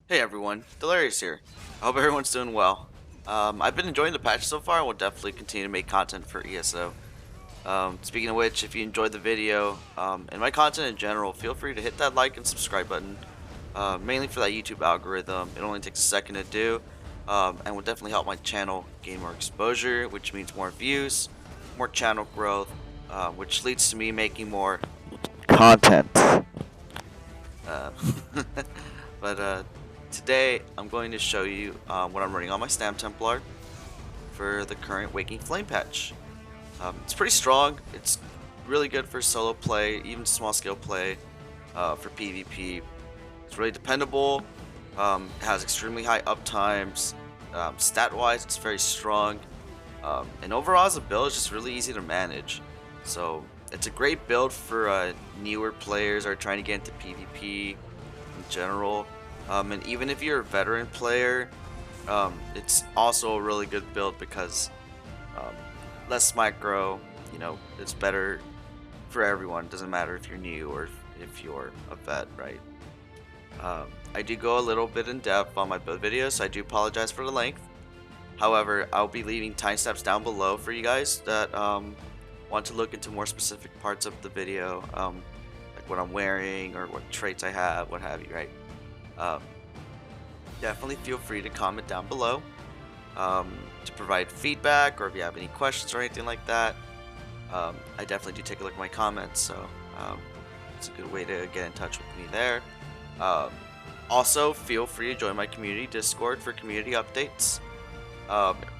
Hey everyone, Delirious here. I hope everyone's doing well. I've been enjoying the patch so far and will definitely continue to make content for ESO. Speaking of which, if you enjoyed the video and my content in general, feel free to hit that like and subscribe button, mainly for that YouTube algorithm. It only takes a second to do and will definitely help my channel gain more exposure, which means more views, more channel growth, which leads to me making more content. Uh, but today I'm going to show you what I'm running on my Stamp Templar for the current Waking Flame patch. It's pretty strong. It's really good for solo play, even small scale play for PvP. It's really dependable. It has extremely high uptimes. Stat wise, it's very strong. And overall, as a build, it's just really easy to manage. So it's a great build for newer players or trying to get into PvP in general. And even if you're a veteran player, it's also a really good build because um, less micro, it's better for everyone. It doesn't matter if you're new or if you're a vet, right? I do go a little bit in depth on my build videos, so I do apologize for the length. However, I'll be leaving timestamps down below for you guys that want to look into more specific parts of the video, like what I'm wearing or what traits I have, what have you, right? Um, Definitely feel free to comment down below to provide feedback, or if you have any questions or anything like that. I definitely do take a look at my comments, so it's a good way to get in touch with me there. Um, Also, feel free to join my community Discord for community updates,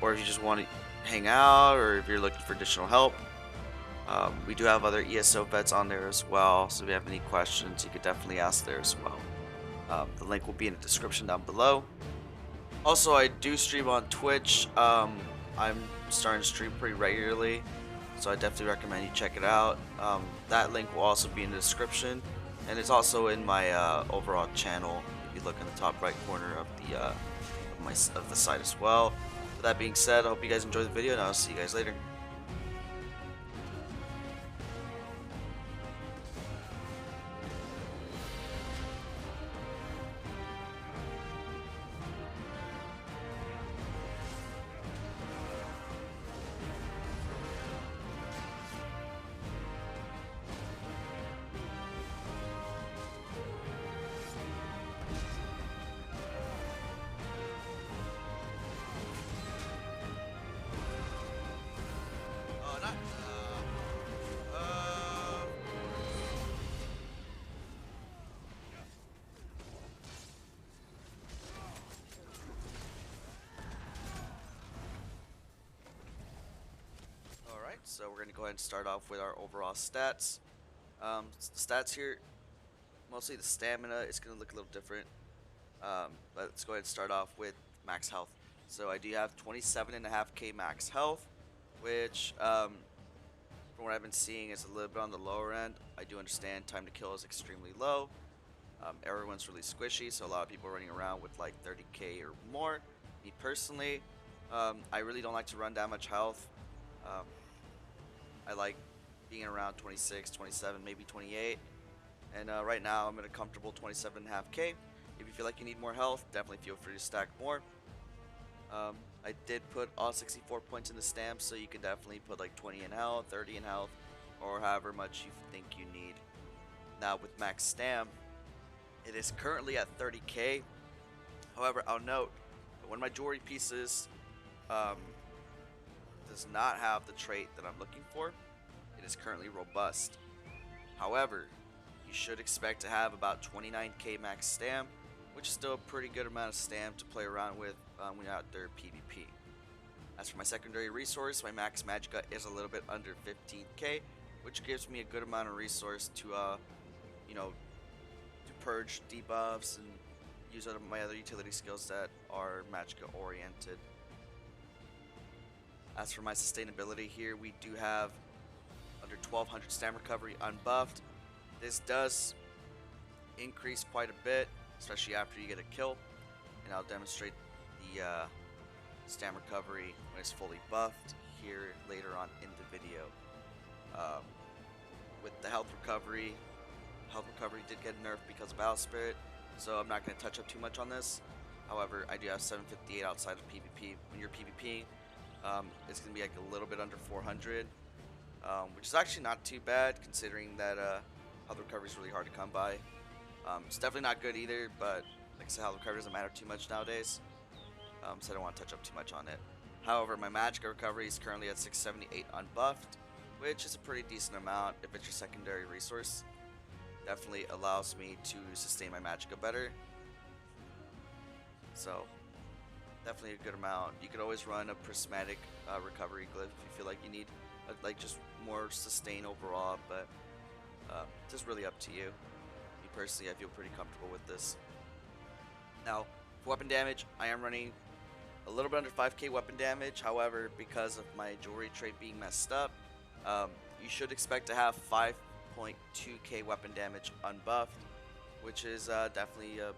or if you just want to hang out, or if you're looking for additional help. We do have other ESO vets on there as well, so if you have any questions, you could definitely ask there as well. The link will be in the description down below. Also, I do stream on Twitch. I'm starting to stream pretty regularly, so I definitely recommend you check it out. That link will also be in the description, and it's also in my overall channel. If you look in the top right corner of the site as well. With that being said, I hope you guys enjoy the video, and I'll see you guys later. Oh, not. Alright, so we're going to go ahead and start off with our overall stats. The stats here, mostly the stamina, is going to look a little different. But let's go ahead and start off with max health. So I do have 27.5k max health, which from what I've been seeing is a little bit on the lower end. I do understand time to kill is extremely low. Everyone's really squishy, so a lot of people are running around with like 30k or more. Me personally, I really don't like to run that much health. Um, I like being around 26, 27, maybe 28. And right now I'm at a comfortable 27.5k. If you feel like you need more health, definitely feel free to stack more. I did put all 64 points in the stamp, so you can definitely put like 20 in health, 30 in health, or however much you think you need. Now with max stamp, it is currently at 30k. However, I'll note that one of my jewelry pieces does not have the trait that I'm looking for. It is currently robust. However, you should expect to have about 29k max stamp, which is still a pretty good amount of stamp to play around with when you're out there PvP. As for my secondary resource, my max magicka is a little bit under 15k, which gives me a good amount of resource to, to purge debuffs and use my other utility skills that are magicka oriented. As for my sustainability here, we do have under 1200 stam recovery unbuffed. This does increase quite a bit, especially after you get a kill, and I'll demonstrate the stam recovery when it's fully buffed here later on in the video. With the health recovery did get nerfed because of Battle Spirit, so I'm not going to touch up too much on this. However, I do have 758 outside of PvP. When you're PvPing, it's going to be like a little bit under 400, which is actually not too bad considering that health recovery is really hard to come by. It's definitely not good either, but like I said, health recovery doesn't matter too much nowadays, so I don't want to touch up too much on it. However, my magic recovery is currently at 678 unbuffed, which is a pretty decent amount if it's your secondary resource. Definitely allows me to sustain my magicka better. So definitely a good amount. You could always run a prismatic recovery glyph if you feel like you need like just more sustain overall, but just really up to you. Me personally, I feel pretty comfortable with this. Now, for weapon damage, I am running a little bit under 5k weapon damage. However, because of my jewelry trait being messed up, you should expect to have 5.2k weapon damage unbuffed, which is definitely a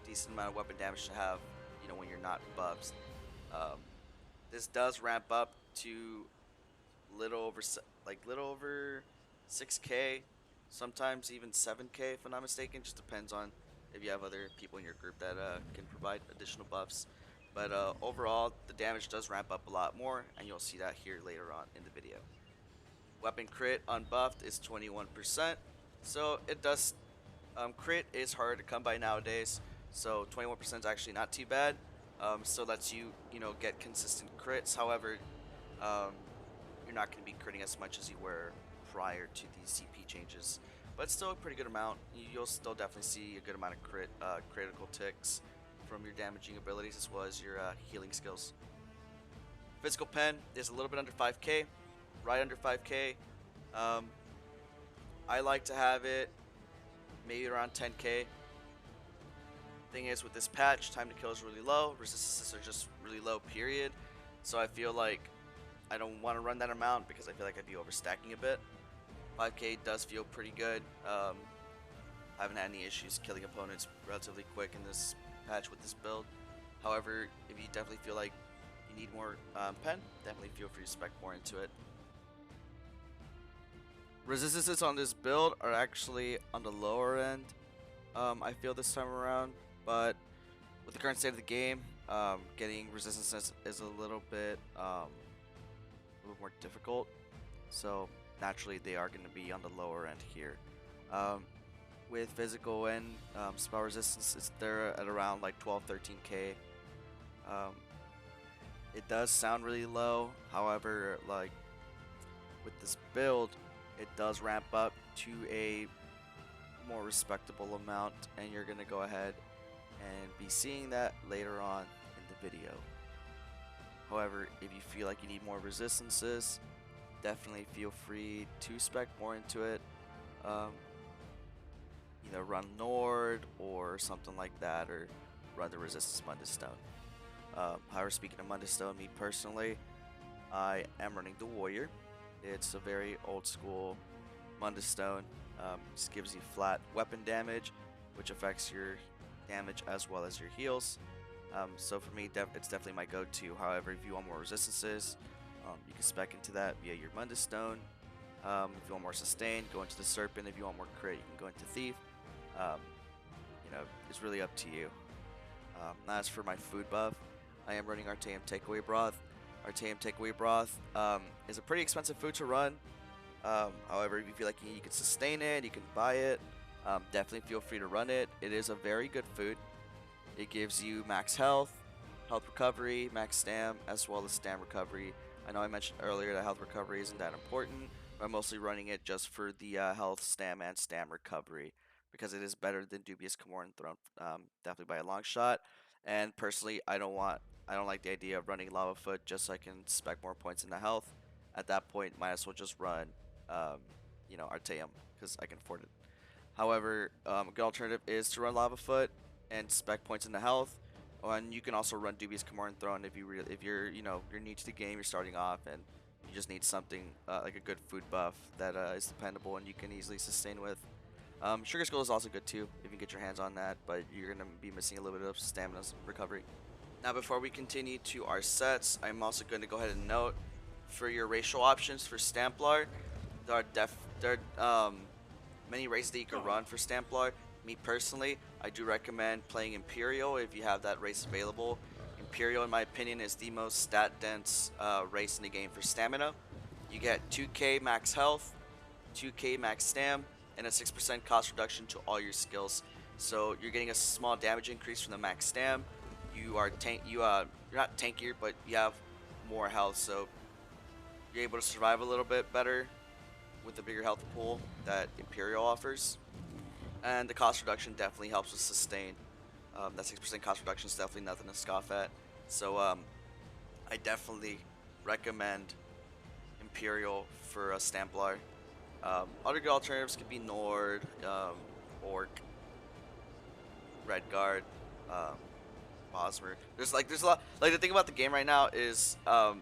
decent amount of weapon damage to have, you know, when you're not buffed. This does ramp up to little over 6k, sometimes even 7k if I'm not mistaken. Just depends on if you have other people in your group that can provide additional buffs. But overall, the damage does ramp up a lot more, and you'll see that here later on in the video. Weapon crit unbuffed is 21%, so it does crit is hard to come by nowadays. So 21% is actually not too bad. Still lets you get consistent crits. However, you're not going to be critting as much as you were prior to these CP changes, but still a pretty good amount. You'll still definitely see a good amount of critical ticks from your damaging abilities as well as your healing skills. Physical pen is a little bit under 5k, right under 5k. I like to have it maybe around 10k. Thing is, with this patch, time to kill is really low, resistances are just really low, period. So I feel like I don't want to run that amount because I feel like I'd be overstacking a bit. 5k does feel pretty good. I haven't had any issues killing opponents relatively quick in this patch with this build. However, if you definitely feel like you need more pen, definitely feel free to spec more into it. Resistances on this build are actually on the lower end, I feel, this time around, but with the current state of the game, getting resistances is a little bit more difficult, so naturally they are going to be on the lower end here. With physical and spell resistance, they're at around like 12-13k. It does sound really low, however, like with this build, it does ramp up to a more respectable amount, and you're going to go ahead and be seeing that later on in the video. However, if you feel like you need more resistances, definitely feel free to spec more into it. Either run Nord or something like that, or run the Resistance Mundus Stone. However, speaking of Mundus Stone, me personally, I am running the Warrior. It's a very old school Mundus Stone. Just gives you flat weapon damage, which affects your damage as well as your heals. So for me, it's definitely my go-to. However, if you want more resistances, you can spec into that via your Mundus Stone. If you want more sustain, go into the Serpent. If you want more crit, you can go into Thief. It's really up to you. As for my food buff, I am running Artaeum Takeaway Broth. Artaeum Takeaway Broth is a pretty expensive food to run. However, if you feel like you can sustain it, you can buy it. Definitely feel free to run it. It is a very good food. It gives you max health, health recovery, max stam, as well as stam recovery. I know I mentioned earlier that health recovery isn't that important, but I'm mostly running it just for the health, stam, and stam recovery, because it is better than Dubious Camoran Throne, definitely by a long shot. And personally, I don't like the idea of running Lava Foot just so I can spec more points in the health. At that point, might as well just run, Artaeum, because I can afford it. However, a good alternative is to run Lava Foot and spec points in the health. And you can also run Dubious Camoran Throne if you're you're new to the game, you're starting off, and you just need something like a good food buff that is dependable and you can easily sustain with. Sugar Skull is also good too if you get your hands on that, but you're gonna be missing a little bit of stamina recovery. Now, before we continue to our sets, I'm also going to go ahead and note for your racial options for Stamplar, there are many races that you can run for Stamplar. Me personally, I do recommend playing Imperial if you have that race available. Imperial, in my opinion, is the most stat-dense race in the game for stamina. You get 2k max health, 2k max stam, and a 6% cost reduction to all your skills. So you're getting a small damage increase from the max stam. You are you're not tankier, but you have more health, so you're able to survive a little bit better with the bigger health pool that Imperial offers. And the cost reduction definitely helps with sustain. That 6% cost reduction is definitely nothing to scoff at. So I definitely recommend Imperial for a Stamplar. Other good alternatives could be Nord, Orc, Redguard, um, Bosmer. There's a lot. Like, the thing about the game right now is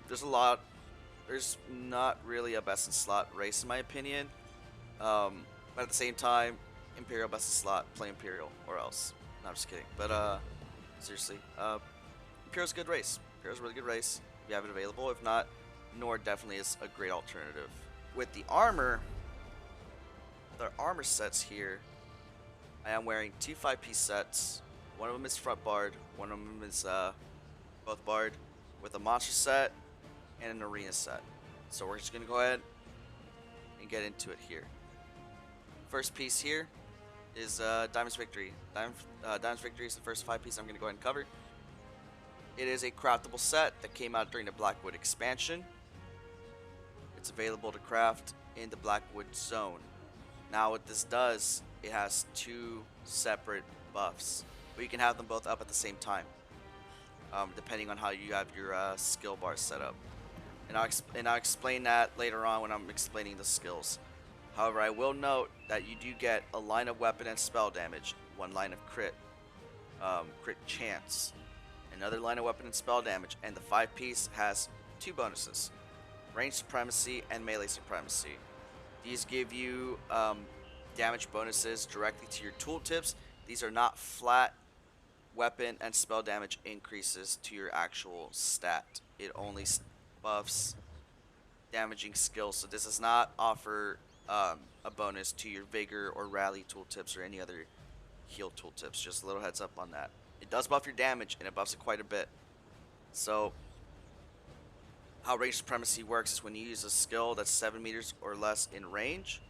there's a lot. There's not really a best in slot race in my opinion. But at the same time, Imperial best in slot, play Imperial or else. No, I'm just kidding. But seriously, Imperial's a good race. Imperial's a really good race. If you have it available. If not, Nord definitely is a great alternative. With the armor sets here, I am wearing two 5-piece sets. One of them is front barred, one of them is both barred, with a monster set and an arena set. So we're just gonna go ahead and get into it here. First piece here is Diamond's Victory. Diamond's Victory is the first 5-piece I'm gonna go ahead and cover. It is a craftable set that came out during the Blackwood expansion. It's available to craft in the Blackwood zone. Now what this does, it has two separate buffs, but you can have them both up at the same time, depending on how you have your skill bar set up. And I'll explain that later on when I'm explaining the skills. However, I will note that you do get a line of weapon and spell damage, one line of crit chance, another line of weapon and spell damage, and the 5-piece has two bonuses: range supremacy and melee supremacy. These give you damage bonuses directly to your tooltips. These are not flat weapon and spell damage increases to your actual stat. It only buffs damaging skills. So this does not offer a bonus to your vigor or rally tooltips or any other heal tooltips. Just a little heads up on that. It does buff your damage, and it buffs it quite a bit. So how range supremacy works is when you use a skill that's 7 meters or less in range,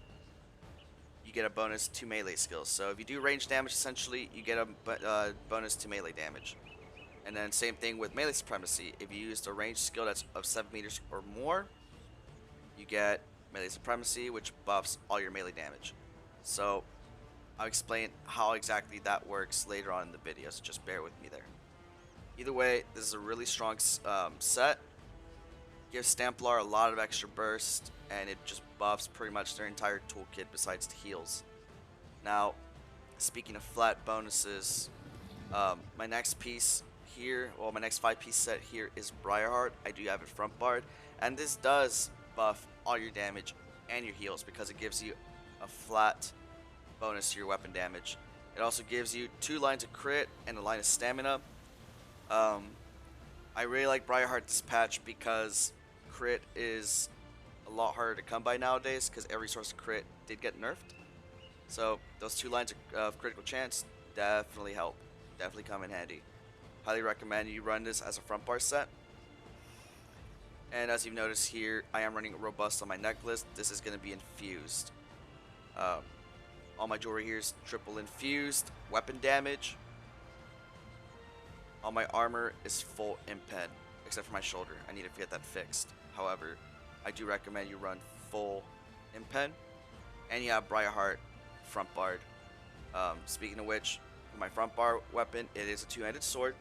you get a bonus to melee skills. So if you do range damage, essentially, you get a bonus to melee damage. And then same thing with melee supremacy. If you use a range skill that's of 7 meters or more, you get melee supremacy, which buffs all your melee damage. So I'll explain how exactly that works later on in the video, so just bear with me there. Either way, this is a really strong set. Gives Stamplar a lot of extra burst, and it just buffs pretty much their entire toolkit besides the heals. Now, speaking of flat bonuses, my next piece here, well, my next 5-piece set here is Briarheart. I do have it front barred, and this does buff all your damage and your heals because it gives you a flat bonus to your weapon damage. It also gives you 2 lines of crit and a line of stamina. I really like Briarheart this patch because crit is a lot harder to come by nowadays because every source of crit did get nerfed. So those 2 lines of critical chance definitely help. Definitely come in handy. Highly recommend you run this as a front bar set. And as you've noticed here, I am running Robust on my necklace. This is going to be infused. All my jewelry here is triple infused. Weapon damage. All my armor is full impen, except for my shoulder. I need to get that fixed. However, I do recommend you run full impen. And you have Briarheart front barred. Speaking of which, for my front bar weapon, it is a 2-handed sword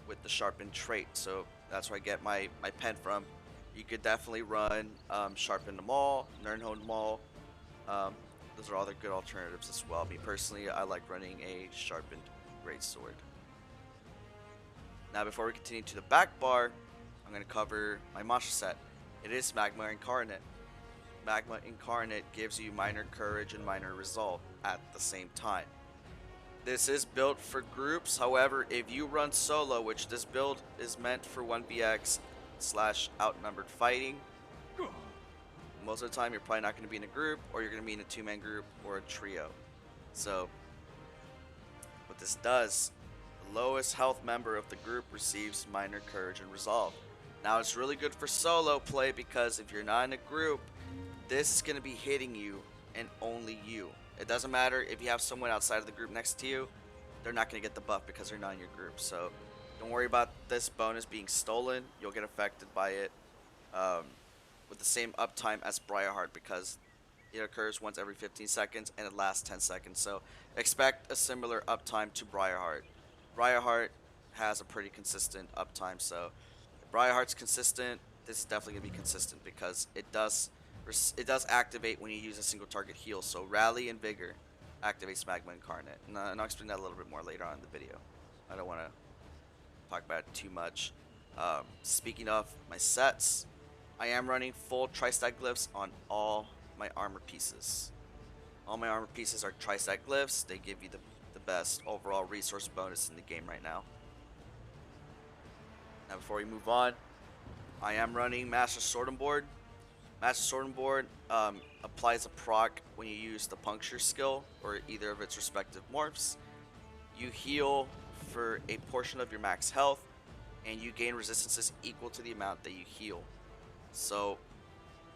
with the sharpened trait. So that's where I get my pen from. You could definitely run Sharpened Maul, Nernhoned Maul. Those are all the good alternatives as well. Me personally, I like running a sharpened greatsword. Now, before we continue to the back bar, I'm going to cover my monster set. It is Magma Incarnate. Magma Incarnate gives you minor courage and minor resolve at the same time. This is built for groups. However, if you run solo, which this build is meant for 1vX / outnumbered fighting, most of the time you're probably not going to be in a group, or you're going to be in a 2-man group or a trio. So this does, the lowest health member of the group receives minor courage and resolve. Now it's really good for solo play because if you're not in a group, this is going to be hitting you and only you. It doesn't matter if you have someone outside of the group next to you, they're not going to get the buff because they're not in your group. So don't worry about this bonus being stolen. You'll get affected by it with the same uptime as Briarheart because it occurs once every 15 seconds and it lasts 10 seconds. So expect a similar uptime to Briarheart. Briarheart has a pretty consistent uptime. So if Briarheart's consistent, this is definitely going to be consistent because it does activate when you use a single target heal. So Rally and Vigor activates Magma Incarnate. And I'll explain that a little bit more later on in the video. I don't want to talk about it too much. Speaking of my sets, I am running full Tri-Stack Glyphs on all my armor pieces. All my armor pieces are Tri-Stack Glyphs. They give you the best overall resource bonus in the game right now. Now before we move on, I am running Master Sword and Board. Master Sword and Board applies a proc when you use the Puncture skill or either of its respective morphs. You heal for a portion of your max health and you gain resistances equal to the amount that you heal. So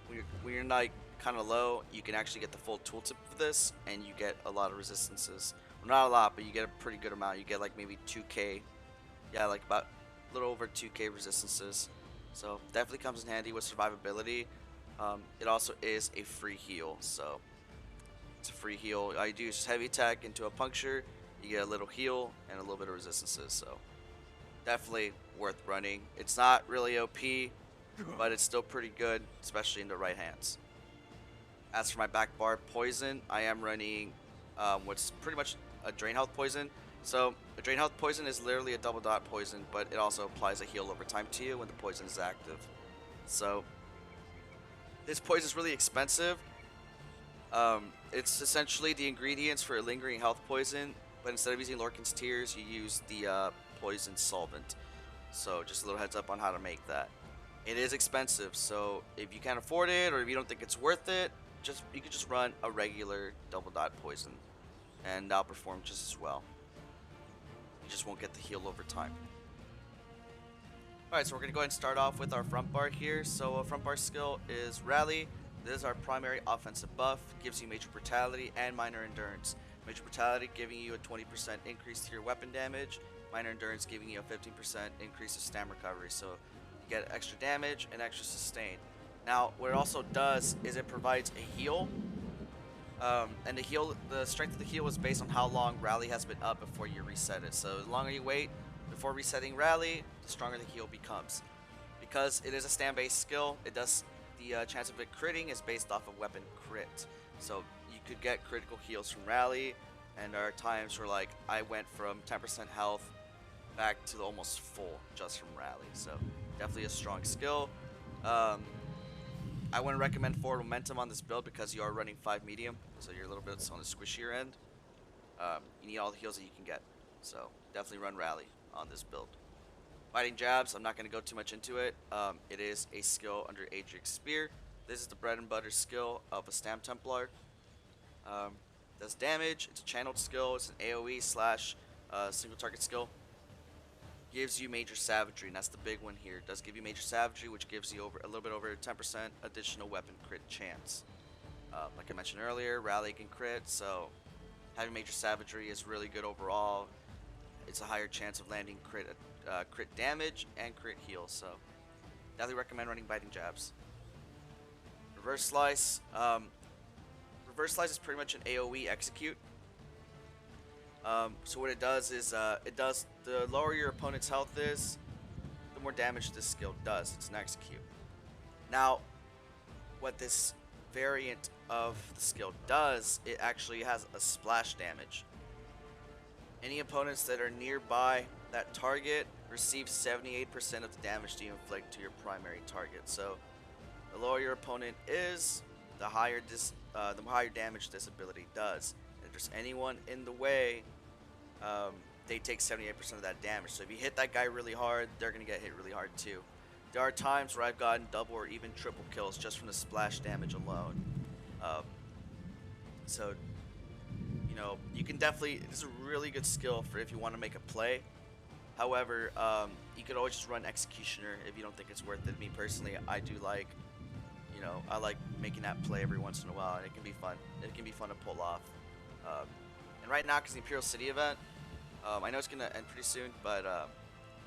when you're like kind of low, you can actually get the full tooltip for this and you get a lot of resistances. Well, not a lot, but you get a pretty good amount. You get like maybe 2k, yeah, like about a little over 2k resistances. So definitely comes in handy with survivability. It also is a free heal, so it's a free heal. All you do is just heavy attack into a puncture, you get a little heal and a little bit of resistances, so definitely worth running. It's not really OP, but it's still pretty good, especially in the right hands. As for my back bar poison, I am running what's pretty much a drain health poison. So a drain health poison is literally a double dot poison, but it also applies a heal over time to you when the poison is active. So this poison is really expensive. It's essentially the ingredients for a lingering health poison, but instead of using Lorcan's Tears, you use the poison solvent. So just a little heads up on how to make that. It is expensive, so if you can't afford it or if you don't think it's worth it, you could just run a regular double dot poison, and that'll perform just as well. You just won't get the heal over time. Alright, so we're going to go ahead and start off with our front bar here. So a front bar skill is Rally. This is our primary offensive buff. Gives you Major Brutality and Minor Endurance. Major Brutality giving you a 20% increase to your weapon damage. Minor Endurance giving you a 15% increase of stam recovery. So you get extra damage and extra sustain. Now, what it also does is it provides a heal. And the strength of the heal is based on how long Rally has been up before you reset it. So the longer you wait before resetting Rally, the stronger the heal becomes. Because it is a stand-based skill, the chance of it critting is based off of weapon crit. So you could get critical heals from Rally, and there are times where like I went from 10% health back to almost full just from Rally. So definitely a strong skill. I wouldn't recommend forward momentum on this build because you are running 5 medium, so you're a little bit on the squishier end. You need all the heals that you can get, so definitely run Rally on this build. Fighting Jabs, I'm not going to go too much into it. It is a skill under Adric's Spear. This is the bread and butter skill of a Stamp Templar. Does damage, it's a channeled skill, it's an AoE slash single target skill. Gives you Major Savagery, and that's the big one here. It does give you Major Savagery, which gives you a little bit over 10% additional weapon crit chance. Like I mentioned earlier, Rally can crit, so having Major Savagery is really good overall. It's a higher chance of landing crit damage and crit heal, so definitely recommend running Biting Jabs. Reverse Slice. Reverse Slice is pretty much an AoE execute. So what it does is, the lower your opponent's health is, the more damage this skill does. It's an execute. Now, what this variant of the skill does, it actually has a splash damage. Any opponents that are nearby that target receive 78% of the damage you inflict to your primary target. So, the lower your opponent is, the higher damage this ability does. If there's anyone in the way, they take 78% of that damage. So if you hit that guy really hard, they're going to get hit really hard too. There are times where I've gotten double or even triple kills just from the splash damage alone. So, you can definitely, it's a really good skill for if you want to make a play. However, you could always just run Executioner if you don't think it's worth it. Me personally, I do like, I like making that play every once in a while, and it can be fun. It can be fun to pull off. Um, and right now, because the Imperial City event, I know it's going to end pretty soon, but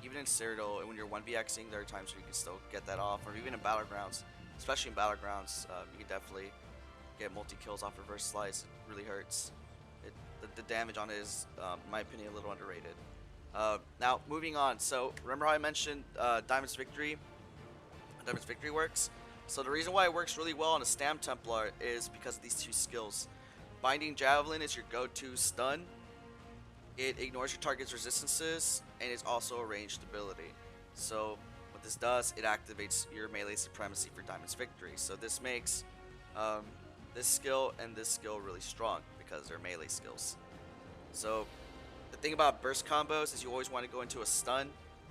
even in Cyrodiil, when you're 1vXing, there are times where you can still get that off, or even in Battlegrounds. Especially in Battlegrounds, you can definitely get multi-kills off Reverse Slice. It really hurts. The damage on it is, in my opinion, a little underrated. Now, moving on. So, remember how I mentioned Diamond's Victory? Diamond's Victory works? So the reason why it works really well on a Stamp Templar is because of these two skills. Binding Javelin is your go-to stun. It ignores your target's resistances, and it's also a ranged ability. So what this does, it activates your melee supremacy for Diamond's Victory. So this makes this skill and this skill really strong because they're melee skills. So the thing about burst combos is you always want to go into a stun.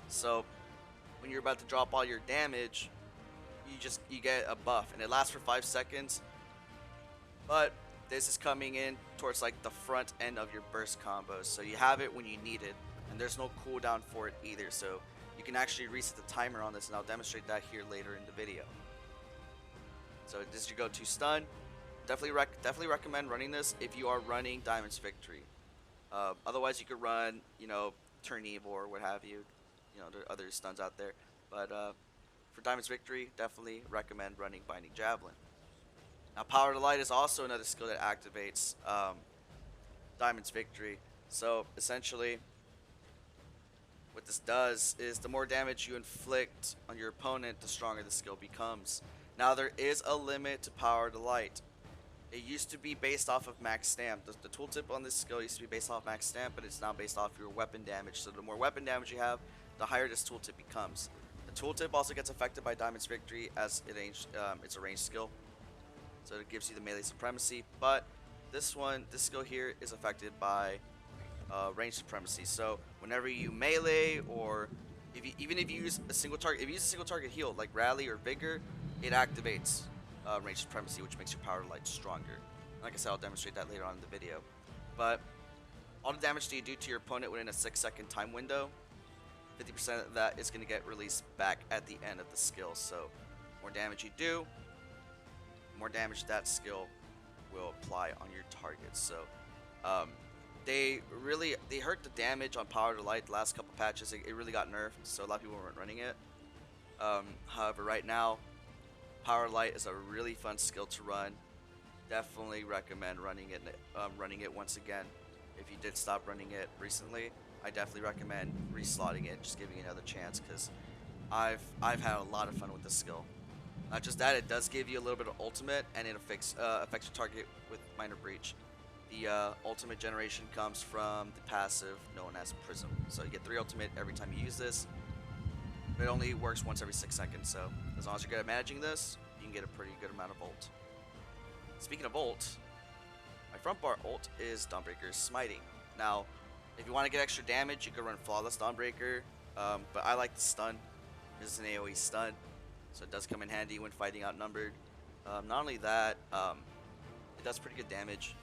So when you're about to drop all your damage, you get a buff, and it lasts for 5 seconds. But this is coming in towards like the front end of your burst combos, so you have it when you need it, and there's no cooldown for it either. So you can actually reset the timer on this, and I'll demonstrate that here later in the video. So this is your go-to stun. Definitely recommend running this if you are running Diamond's Victory. Otherwise, you could run, Turn Evil or what have you. There are other stuns out there, but for Diamond's Victory, definitely recommend running Binding Javelin. Now, Power to Light is also another skill that activates Diamond's Victory. So essentially, what this does is the more damage you inflict on your opponent, the stronger the skill becomes. Now, there is a limit to Power to Light. It used to be based off of max stamp. The tooltip on this skill used to be based off max stamp, but it's now based off your weapon damage. So the more weapon damage you have, the higher this tooltip becomes. The tooltip also gets affected by Diamond's Victory as it's a ranged skill. So it gives you the melee supremacy, but this skill here is affected by range supremacy. So whenever you melee, or even if you use a single target heal like Rally or Vigor, it activates range supremacy, which makes your power light stronger. Like I said, I'll demonstrate that later on in the video. But all the damage that you do to your opponent within a 6-second time window, 50% of that is going to get released back at the end of the skill. So more damage you do, more damage that skill will apply on your targets. So they hurt the damage on Power to Light the last couple patches. It really got nerfed, so a lot of people weren't running it. However, right now, Power to Light is a really fun skill to run. Definitely recommend running it once again. If you did stop running it recently, I definitely recommend reslotting it, just giving it another chance, because I've had a lot of fun with this skill. Not just that, it does give you a little bit of ultimate, and it affects your target with Minor Breach. The ultimate generation comes from the passive known as Prism. So you get 3 ultimate every time you use this. But it only works once every 6 seconds, so as long as you're good at managing this, you can get a pretty good amount of ult. Speaking of ult, my front bar ult is Dawnbreaker's Smiting. Now, if you want to get extra damage, you can run Flawless Dawnbreaker, but I like the stun. This is an AoE stun, so it does come in handy when fighting outnumbered. Not only that, it does pretty good damage.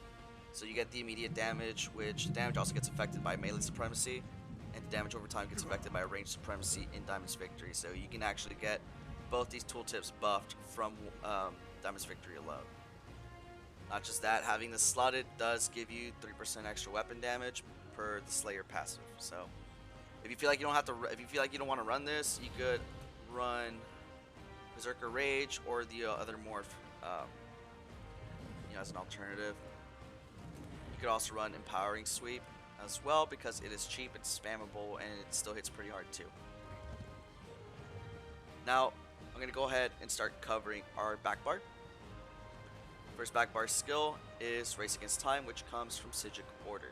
So you get the immediate damage, which damage also gets affected by melee supremacy, and the damage over time gets affected by range supremacy in Diamond's Victory. So you can actually get both these tooltips buffed from Diamond's Victory alone. Not just that, having this slotted does give you 3% extra weapon damage per the Slayer passive. So if you feel like you don't want to run this, you could run Berserker Rage or the other morph, as an alternative. You could also run Empowering Sweep as well, because it is cheap, it's spammable, and it still hits pretty hard too. Now, I'm going to go ahead and start covering our back bar. First back bar skill is Race Against Time, which comes from Psijic Order.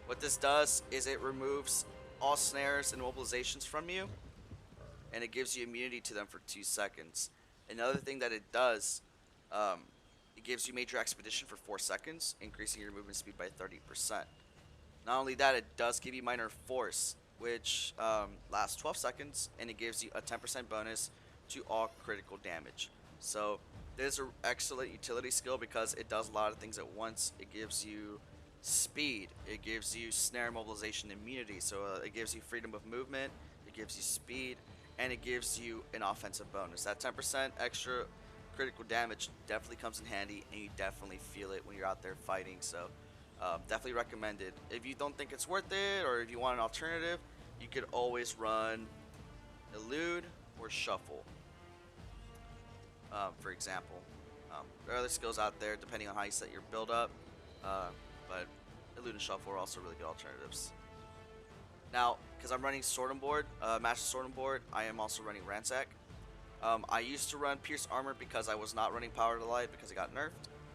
What this does is it removes all snares and mobilizations from you, and it gives you immunity to them for 2 seconds. Another thing that it does, it gives you Major Expedition for 4 seconds, increasing your movement speed by 30%. Not only that, it does give you Minor Force, which lasts 12 seconds, and it gives you a 10% bonus to all critical damage. So this is an excellent utility skill because it does a lot of things at once. It gives you Speed, it gives you snare mobilization immunity, so it gives you freedom of movement, it gives you speed, and it gives you an offensive bonus. That 10% extra critical damage definitely comes in handy, and you definitely feel it when you're out there fighting. So definitely recommended. If you don't think it's worth it, or if you want an alternative, you could always run elude or shuffle, for example. There are other skills out there depending on how you set your build up, but elude and shuffle are also really good alternatives. Now, because I'm running sword and board, master sword and board, I am also running ransack. I used to run pierce armor because I was not running power to light because it got nerfed,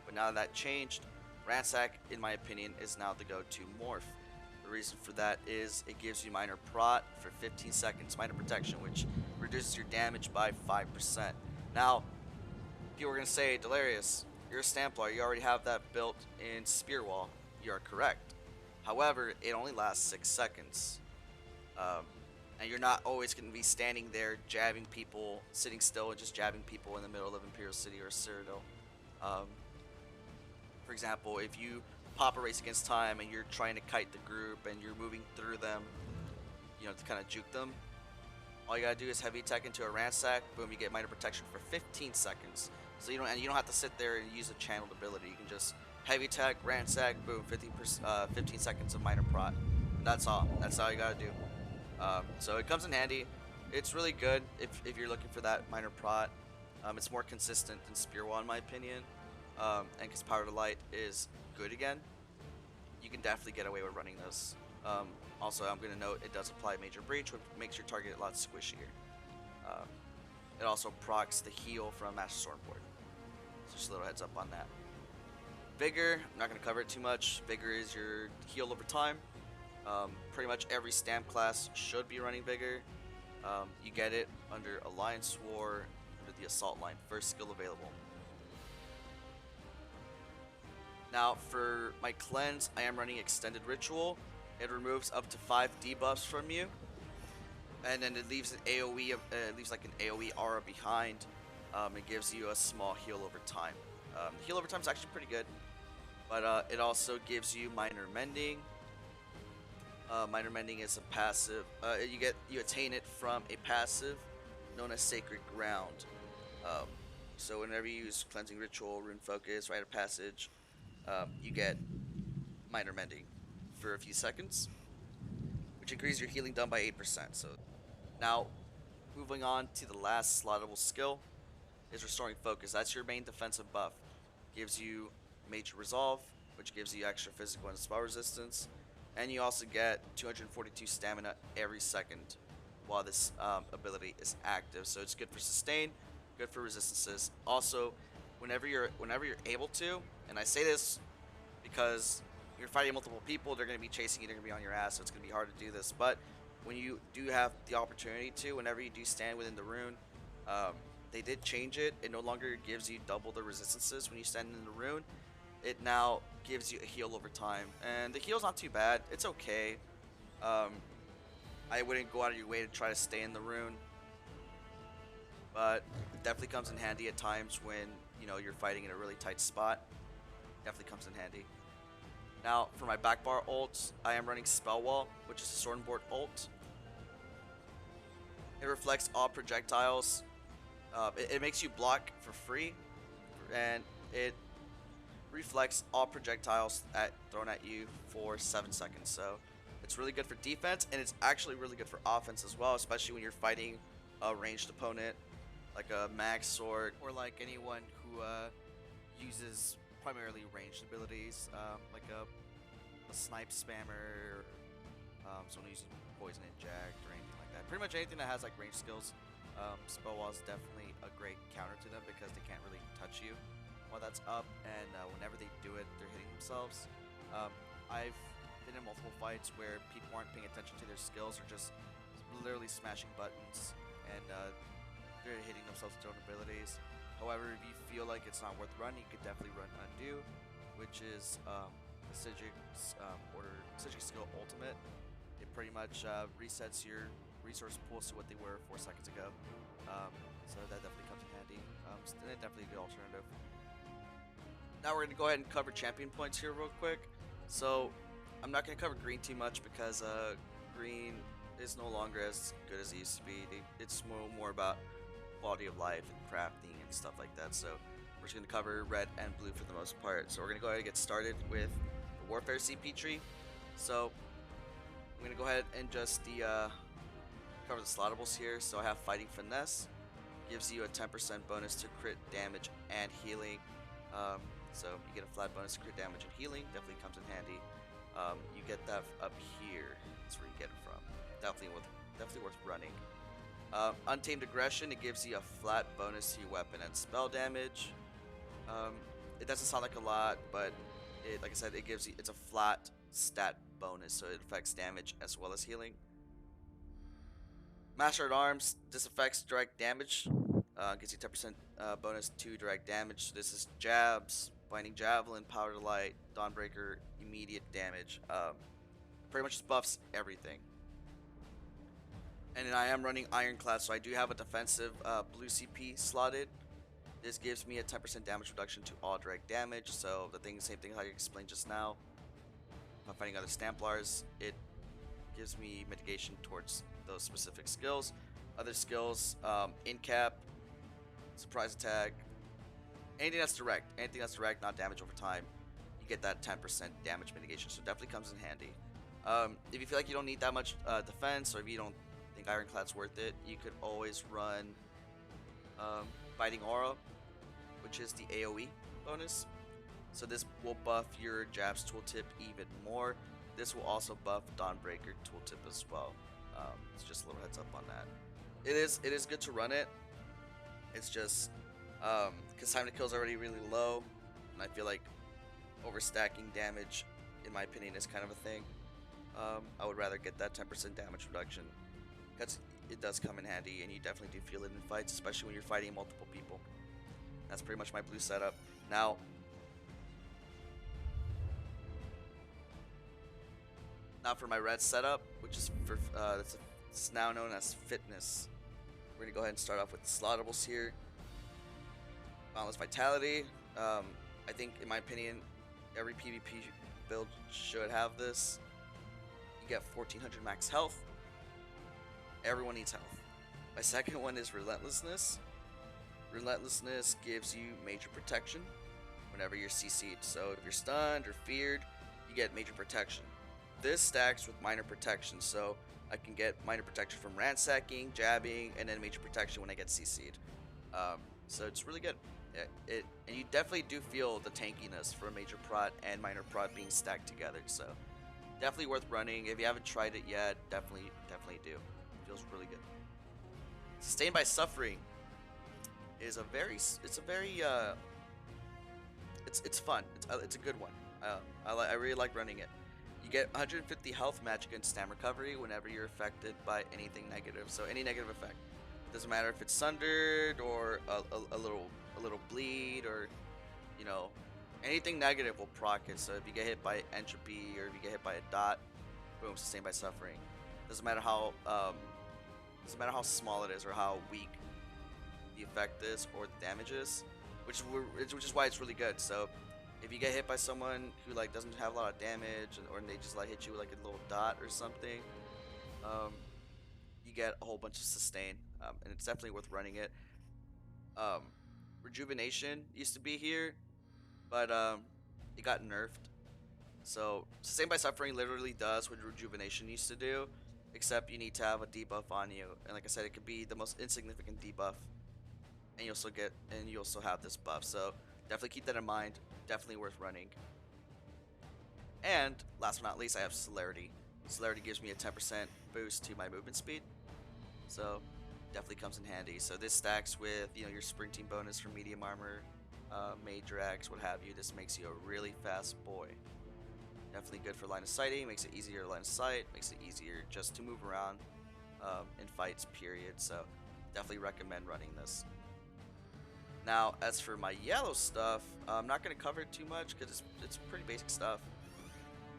but now that changed, ransack, in my opinion, is now the go-to morph. The reason for that is it gives you minor prot for 15 seconds, minor protection, which reduces your damage by 5%. Now, people are going to say, Delirious, you're a Stamplar, you already have that built in Spear Wall. You are correct. However, it only lasts 6 seconds. And you're not always going to be standing there jabbing people, sitting still and just jabbing people in the middle of Imperial City or Citadel. For example, if you pop a race against time and you're trying to kite the group and you're moving through them, you know, to kind of juke them, all you gotta do is heavy attack into a ransack, boom, you get minor protection for 15 seconds. So you don't have to sit there and use a channeled ability. You can just heavy attack, ransack, boom, 15 seconds of minor prot. And that's all. That's all you gotta do. So it comes in handy. It's really good if you're looking for that minor prot. It's more consistent than Spear Wall in my opinion. And because Power to Light is good again, you can definitely get away with running those. Also, I'm going to note it does apply Major Breach, which makes your target a lot squishier. It also procs the heal from Master Sword Board. So just a little heads up on that. Vigor, I'm not going to cover it too much. Vigor is your heal over time. Pretty much every stamp class should be running Vigor. You get it under Alliance War, under the Assault line, first skill available. Now for my cleanse, I am running Extended Ritual. It removes up to 5 debuffs from you, and then it leaves an AOE. It leaves like an AOE aura behind. It gives you a small heal over time. The heal over time is actually pretty good, but it also gives you Minor Mending. Minor Mending is a passive. You attain it from a passive known as Sacred Ground. So whenever you use Cleansing Ritual, Rune Focus, Rite of Passage, you get Minor Mending for a few seconds, which increases your healing done by 8%. So now, moving on to the last slottable skill is Restoring Focus. That's your main defensive buff. Gives you Major Resolve, which gives you extra physical and spell resistance, and you also get 242 stamina every second while this ability is active. So it's good for sustain, good for resistances. Also, whenever you're able to, and I say this because you're fighting multiple people, they're going to be chasing you, they're going to be on your ass, so it's going to be hard to do this. But when you do have the opportunity to, whenever you do stand within the rune, they did change it. It no longer gives you double the resistances when you stand in the rune. It now gives you a heal over time, and the heal's not too bad. It's okay. I wouldn't go out of your way to try to stay in the rune, but it definitely comes in handy at times when you're fighting in a really tight spot. Definitely comes in handy. Now, for my back bar ult, I am running Spell Wall, which is a Sword and Board ult. It reflects all projectiles. It makes you block for free, and it reflects all projectiles thrown at you for 7 seconds. So it's really good for defense, and it's actually really good for offense as well, especially when you're fighting a ranged opponent like a Mag Sword, or like anyone who uses primarily ranged abilities, like a snipe spammer, someone using poison inject or anything like that. Pretty much anything that has like range skills. Spell Wall is definitely a great counter to them because they can't really touch you while that's up, and whenever they do it, they're hitting themselves. I've been in multiple fights where people aren't paying attention to their skills, or just literally smashing buttons, and they're hitting themselves with their own abilities. However, if you feel like it's not worth running, you could definitely run Undo, which is the Psijic skill ultimate. It pretty much resets your resource pools to what they were 4 seconds ago. So that definitely comes in handy. And definitely a good alternative. Now we're going to go ahead and cover champion points here real quick. So I'm not going to cover green too much because green is no longer as good as it used to be. It's more about quality of life and crafting and stuff like that. So we're just going to cover red and blue for the most part. So we're going to go ahead and get started with the Warfare CP tree. So I'm going to go ahead and just cover the slottables here. So I have Fighting Finesse. Gives you a 10% bonus to crit damage and healing. So you get a flat bonus to crit damage and healing. Definitely comes in handy. You get that up here. That's where you get it from. Definitely worth running. Untamed Aggression. It gives you a flat bonus to your weapon and spell damage. It doesn't sound like a lot, but like I said, it's a flat stat bonus, so it affects damage as well as healing. Master at Arms. This affects direct damage. Gives you 10% bonus to direct damage. So this is Jabs, Binding Javelin, Power to Light, Dawnbreaker, immediate damage. Pretty much just buffs everything. And then I am running Ironclad, so I do have a defensive blue CP slotted. This gives me a 10% damage reduction to all direct damage. So same thing how you explained just now. If I'm fighting other Stamplars, it gives me mitigation towards those specific skills. Other skills, in cap, surprise attack, anything that's direct, not damage over time, you get that 10% damage mitigation. So it definitely comes in handy. If you feel like you don't need that much defense, or if you don't think Ironclad's worth it, you could always run Biting Aura, which is the AoE bonus. So this will buff your Jabs tooltip even more. This will also buff Dawnbreaker tooltip as well. It's just a little heads up on that. It is good to run it. It's just because time to kill is already really low, and I feel like overstacking damage, in my opinion, is kind of a thing. I would rather get that 10% damage reduction because it does come in handy, and you definitely do feel it in fights, especially when you're fighting multiple people. That's pretty much my blue setup. Now for my red setup, which is for it's now known as Fitness. We're gonna go ahead and start off with slottables here. Boundless Vitality. I think, in my opinion, every PvP build should have this. You get 1400 max health. Everyone needs health. My second one is Relentlessness. Relentlessness gives you major protection whenever you're CC'd. So if you're stunned or feared, you get major protection. This stacks with minor protection, so I can get minor protection from ransacking, jabbing, and then major protection when I get CC'd. So it's really good. And you definitely do feel the tankiness for major prot and minor prot being stacked together. So definitely worth running. If you haven't tried it yet, definitely do. It feels really good. Sustained by Suffering is it's fun. It's a good one. I really like running it. You get 150 health match against stam recovery whenever you're affected by anything negative. So any negative effect. Doesn't matter if it's sundered or a little bleed, or anything negative will proc it. So if you get hit by entropy, or if you get hit by a dot, boom, Sustained by Suffering. Doesn't matter how small it is or how weak the effect is or the damage is, which is why it's really good. So if you get hit by someone who doesn't have a lot of damage, or they just hit you with a little dot or something, you get a whole bunch of sustain, and it's definitely worth running it. Rejuvenation used to be here, but it got nerfed. So Sustained by Suffering literally does what Rejuvenation used to do, except you need to have a debuff on you. And like I said, it could be the most insignificant debuff, and you also have this buff. So definitely keep that in mind. Definitely worth running. And last but not least, I have Celerity. Celerity gives me a 10% boost to my movement speed, so definitely comes in handy. So this stacks with your sprinting bonus from medium armor, major axe, what have you. This makes you a really fast boy. Definitely good for line of sighting. Makes it easier to line of sight. Makes it easier just to move around in fights. Period. So definitely recommend running this. Now, as for my yellow stuff, I'm not going to cover it too much because it's pretty basic stuff.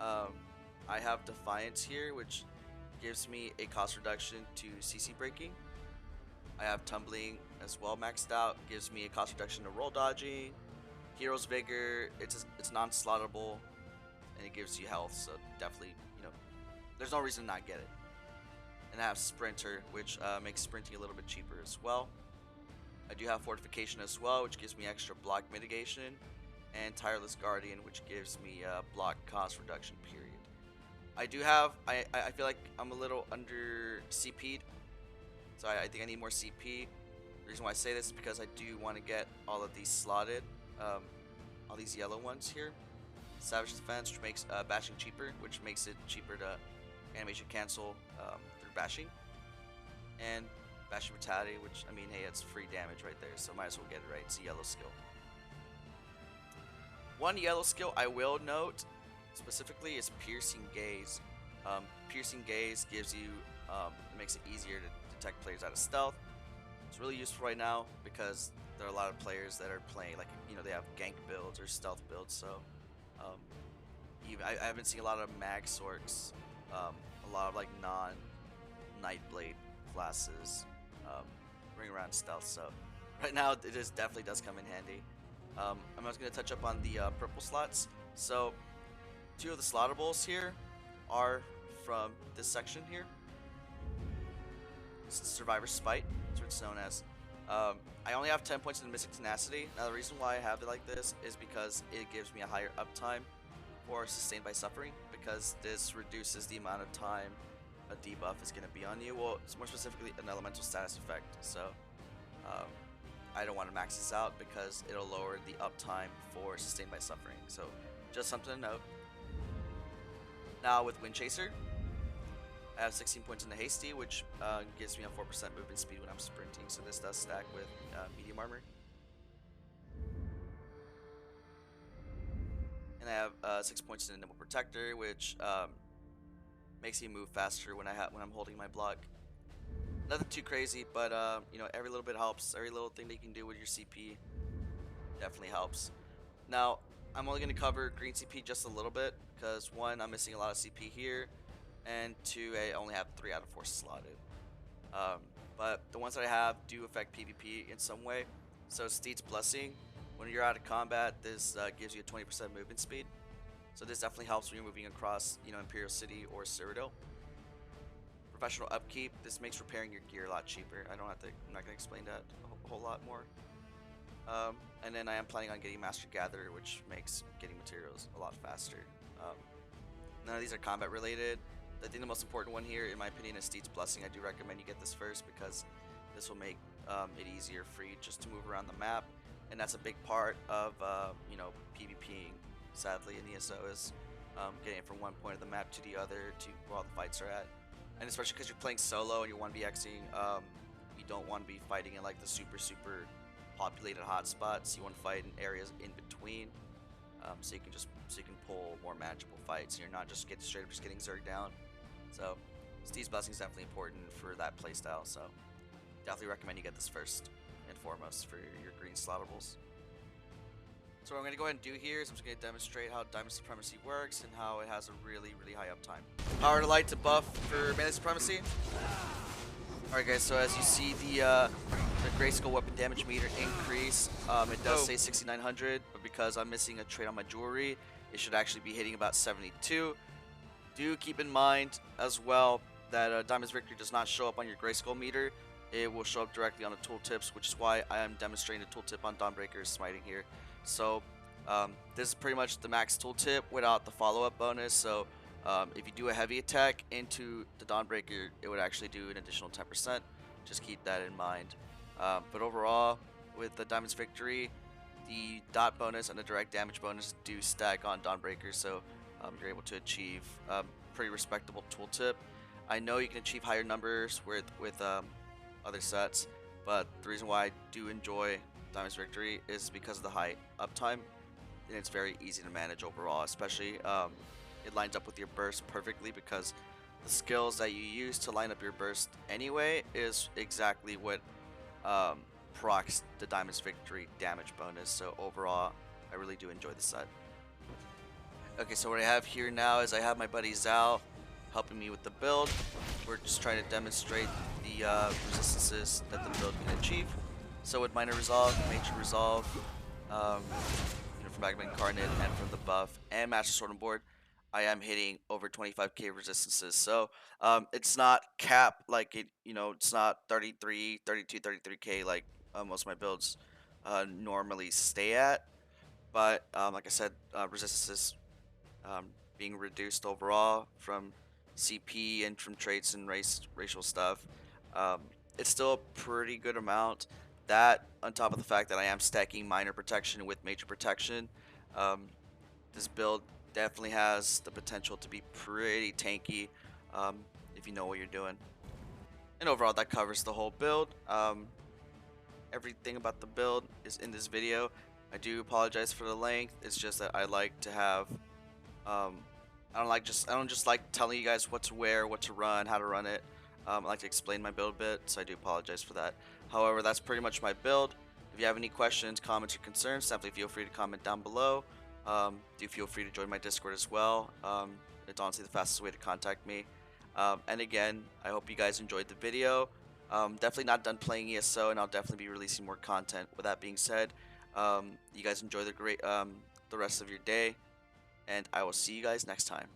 I have Defiance here, which gives me a cost reduction to CC breaking. I have Tumbling as well maxed out, gives me a cost reduction to roll dodging. Hero's Vigor, it's non-slottable, and it gives you health, so definitely, there's no reason to not get it. And I have Sprinter, which makes sprinting a little bit cheaper as well. I do have Fortification as well, which gives me extra block mitigation, and Tireless Guardian, which gives me block cost reduction, period. I do have, I feel like I'm a little under CP'd, so I think I need more CP. The reason why I say this is because I do want to get all of these slotted, all these yellow ones here. Savage Defense, which makes bashing cheaper, which makes it cheaper to animation cancel through bashing. And Bashing Brutality, which, I mean, hey, it's free damage right there, so might as well get it right. It's a yellow skill. One yellow skill I will note specifically is Piercing Gaze. Piercing Gaze gives you, it makes it easier to detect players out of stealth. It's really useful right now because there are a lot of players that are playing, like, they have gank builds or stealth builds, so even I haven't seen a lot of mag sorks, a lot of like non-Nightblade classes bring around stealth, so right now it definitely does come in handy. I'm just going to touch up on the purple slots. So 2 of the slottables here are from this section here. This is Survivor Spite, that's what it's known as. I only have 10 points in the Mystic Tenacity. Now the reason why I have it like this is because it gives me a higher uptime for Sustained by Suffering, because this reduces the amount of time a debuff is going to be on you. Well, it's more specifically an elemental status effect, so I don't want to max this out because it'll lower the uptime for Sustained by Suffering. So just something to note. Now with Wind Chaser, I have 16 points in the Hasty, which gives me a 4% movement speed when I'm sprinting, so this does stack with medium armor. And I have 6 points in the Nimble Protector, which makes you move faster when I'm holding my block. Nothing too crazy, but every little bit helps. Every little thing that you can do with your CP definitely helps. Now, I'm only going to cover green CP just a little bit because 1, I'm missing a lot of CP here, and 2, I only have 3 out of 4 slotted. But the ones that I have do affect PvP in some way. So Steed's Blessing, when you're out of combat, this gives you a 20% movement speed. So this definitely helps when you're moving across, Imperial City or Cyrodiil. Professional Upkeep, this makes repairing your gear a lot cheaper. I'm not going to explain that a whole lot more. And then I am planning on getting Master Gatherer, which makes getting materials a lot faster. None of these are combat related. I think the most important one here, in my opinion, is Steed's Blessing. I do recommend you get this first because this will make it easier for you just to move around the map. And that's a big part of, PvPing, sadly, in ESO, is getting it from one point of the map to the other to where all the fights are at. And especially because you're playing solo and you're 1vXing, you don't want to be fighting in like the super populated hotspots. You want to fight in areas in between, so you can pull more manageable fights. And you're not just straight up getting zerged down. So Steed's Blessing is definitely important for that playstyle. So definitely recommend you get this first and foremost for your green slottables. So what I'm going to go ahead and do here is I'm just going to demonstrate how Diamond Supremacy works and how it has a really high uptime. Power to Light to buff for Melee Supremacy. Alright guys, so as you see the Grayskull weapon damage meter increase, it does say 6900, but because I'm missing a trait on my jewelry, it should actually be hitting about 72. Do keep in mind as well that Diamond's Victory does not show up on your Grayskull meter. It will show up directly on the tooltips, which is why I am demonstrating the tooltip on Dawnbreaker's smiting here. So this is pretty much the max tooltip without the follow-up bonus. So if you do a heavy attack into the Dawnbreaker, it would actually do an additional 10%. Just keep that in mind. But overall, with the Diamond's Victory, the dot bonus and the direct damage bonus do stack on Dawnbreaker, so you're able to achieve pretty respectable tooltip. I know you can achieve higher numbers with other sets, but the reason why I do enjoy Diamond's Victory is because of the high uptime, and it's very easy to manage overall. Especially it lines up with your burst perfectly because the skills that you use to line up your burst anyway is exactly what procs the Diamond's Victory damage bonus. So overall, I really do enjoy the set. Okay, so what I have here now is I have my buddy Zal helping me with the build. We're just trying to demonstrate the resistances that the build can achieve. So with Minor Resolve, Major Resolve, from Magma Incarnate, and from the buff, and Master Sword and Board, I am hitting over 25k resistances. So it's not cap like it, it's not 33, 32, 33k like most of my builds normally stay at. But like I said, resistances being reduced overall from CP and from traits and racial stuff. It's still a pretty good amount. That on top of the fact that I am stacking minor protection with major protection, um, this build definitely has the potential to be pretty tanky if you know what you're doing. And overall, that covers the whole build. Everything about the build is in this video. I do apologize for the length. It's just that I like to have um, I don't just like telling you guys what to wear, what to run, how to run it. I like to explain my build a bit, so I do apologize for that. However, that's pretty much my build. If you have any questions, comments, or concerns, simply feel free to comment down below. Do feel free to join my Discord as well. It's honestly the fastest way to contact me. And again, I hope you guys enjoyed the video. Definitely not done playing ESO, and I'll definitely be releasing more content. With that being said, you guys enjoy the rest of your day, and I will see you guys next time.